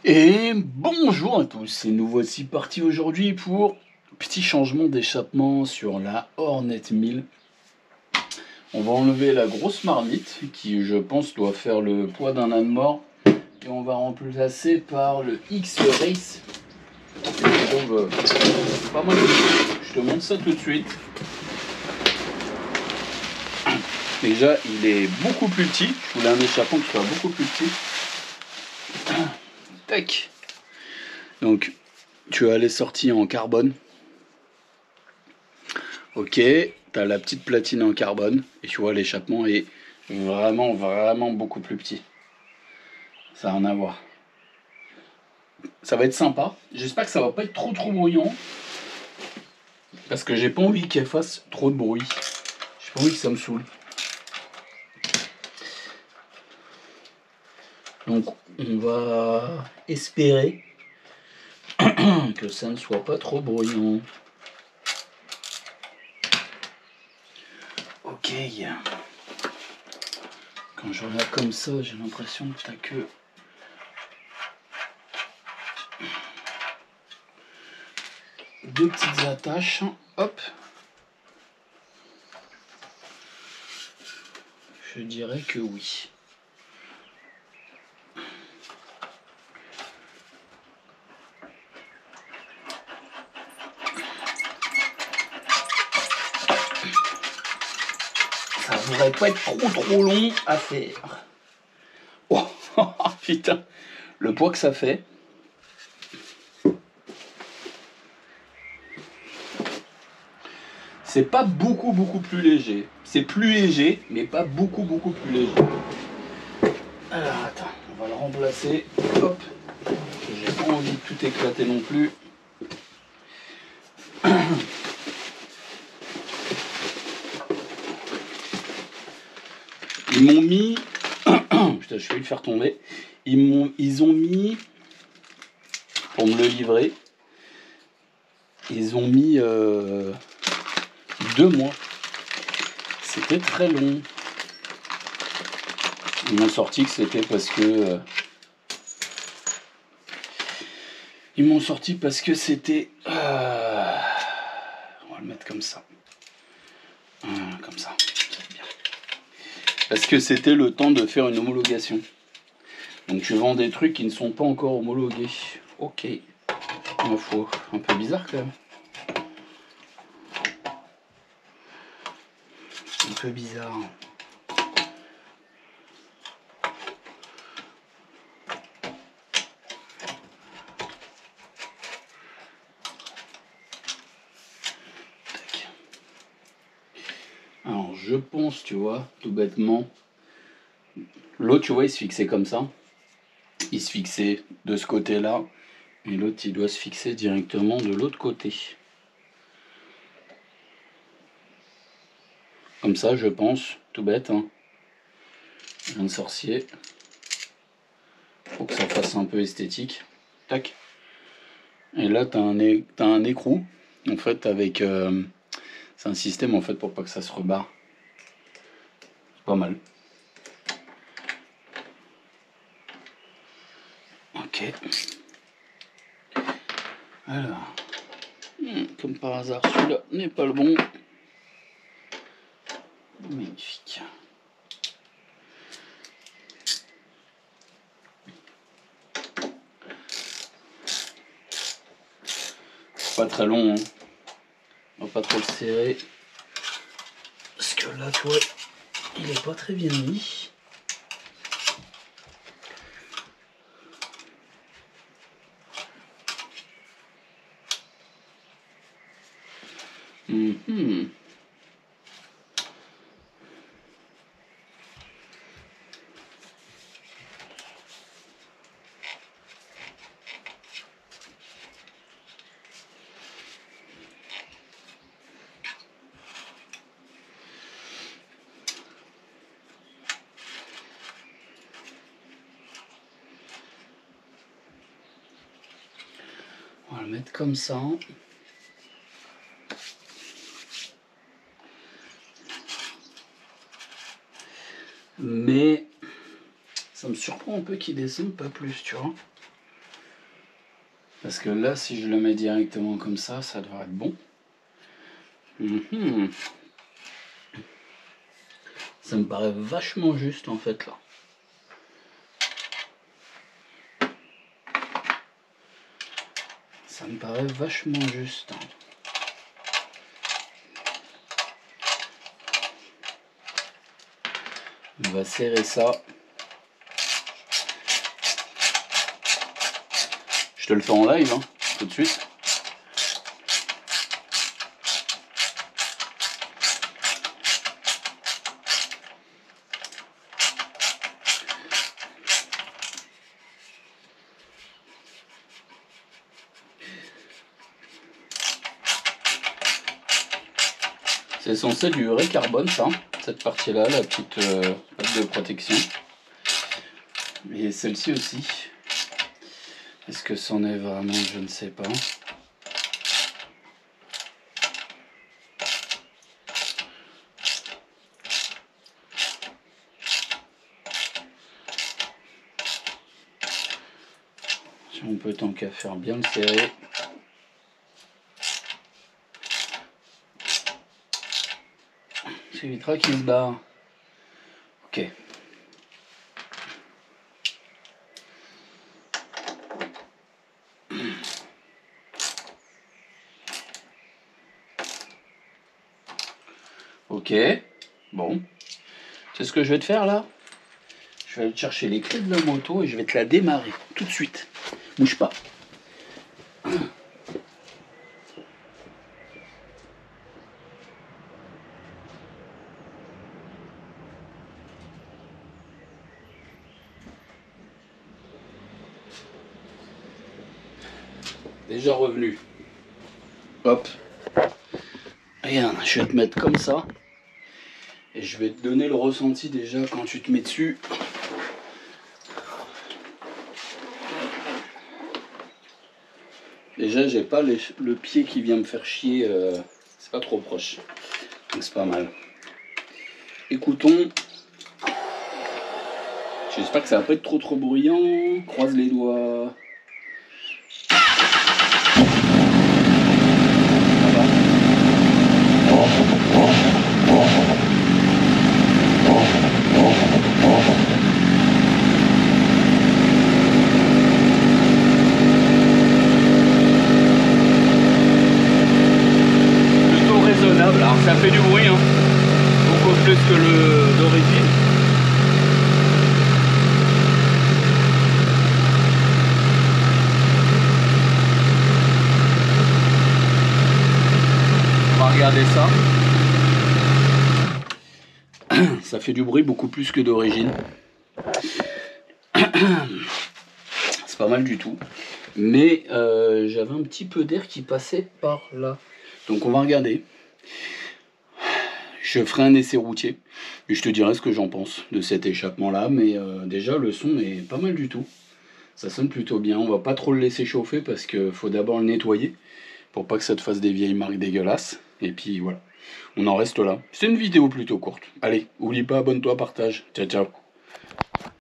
Et bonjour à tous, et nous voici partis aujourd'hui pour petit changement d'échappement sur la Hornet 1000. On va enlever la grosse marmite qui je pense doit faire le poids d'un âne mort et on va remplacer par le X-Race. Je trouve pas mal de choses. Je te montre ça tout de suite. Déjà il est beaucoup plus petit, je voulais un échappement qui soit beaucoup plus petit. Tac. Donc tu as les sorties en carbone. Ok, tu as la petite platine en carbone et tu vois l'échappement est vraiment beaucoup plus petit. Ça n'a rien à voir. Ça va être sympa. J'espère que ça va pas être trop bruyant. Parce que j'ai pas envie qu'elle fasse trop de bruit. J'ai pas envie que ça me saoule. Donc on va espérer que ça ne soit pas trop bruyant. Ok. Quand je regarde comme ça, j'ai l'impression que t'as que... deux petites attaches. Hop. Je dirais que oui. Ça devrait pas être trop long à faire. Oh putain, le poids que ça fait. C'est pas beaucoup plus léger. C'est plus léger, mais pas beaucoup plus léger. Alors attends, on va le remplacer. Hop. J'ai pas envie de tout éclater non plus. Ils m'ont mis... Putain, je vais le faire tomber. Ils ont mis... Pour me le livrer, ils ont mis 2 mois. C'était très long. Ils m'ont sorti que c'était parce que... Ils m'ont sorti parce que c'était... On va le mettre comme ça. Comme ça. Bien. Parce que c'était le temps de faire une homologation. Donc tu vends des trucs qui ne sont pas encore homologués. Ok. Info. Un peu bizarre quand même. Un peu bizarre. Tac. Alors je pense, tu vois, tout bêtement, l'autre, tu vois, il se fixait comme ça. Il se fixait de ce côté-là. Et l'autre, il doit se fixer directement de l'autre côté. Comme ça, je pense, tout bête, hein. Un sorcier. Faut que ça fasse un peu esthétique. Tac. Et là, t'as un écrou, en fait, avec... c'est un système, en fait, pour pas que ça se rebarre. C'est pas mal. Ok. Alors. Comme par hasard, celui-là n'est pas le bon. Magnifique. Pas très long, hein. On va pas trop le serrer. Parce que là, tu vois, il est pas très bien mis. On va le mettre comme ça. Mais ça me surprend un peu qu'il descende pas plus, tu vois. Parce que là, si je le mets directement comme ça devrait être bon. Ça me paraît vachement juste en fait là. Ça me paraît vachement juste. On va serrer ça. Je te le fais en live, hein, tout de suite. C'est censé du vrai carbone, ça, cette partie-là, la petite pâte de protection. Et celle-ci aussi. Est-ce que c'en est vraiment? Je ne sais pas. Si on peut tant qu'à faire bien le serrer. C'est Vitra qui se barre. Ok. Ok. Bon. C'est ce que je vais te faire là. Je vais aller te chercher les clés de la moto et je vais te la démarrer tout de suite. Bouge pas. Déjà revenu. Hop. Regarde, je vais te mettre comme ça. Et je vais te donner le ressenti déjà quand tu te mets dessus. Déjà, j'ai pas le pied qui vient me faire chier. C'est pas trop proche. Donc c'est pas mal. Écoutons. J'espère que ça va pas être trop bruyant. Croise les doigts. Plutôt raisonnable. Alors ça fait du bruit, hein. Beaucoup plus que le d'origine. On va regarder ça. Ça fait du bruit beaucoup plus que d'origine. C'est pas mal du tout. Mais j'avais un petit peu d'air qui passait par là. Donc on va regarder. Je ferai un essai routier. Et je te dirai ce que j'en pense de cet échappement là. Mais déjà le son est pas mal du tout. Ça sonne plutôt bien. On va pas trop le laisser chauffer parce qu'il faut d'abord le nettoyer. Pour pas que ça te fasse des vieilles marques dégueulasses. Et puis voilà. On en reste là. C'est une vidéo plutôt courte. Allez, oublie pas, abonne-toi, partage. Ciao, ciao.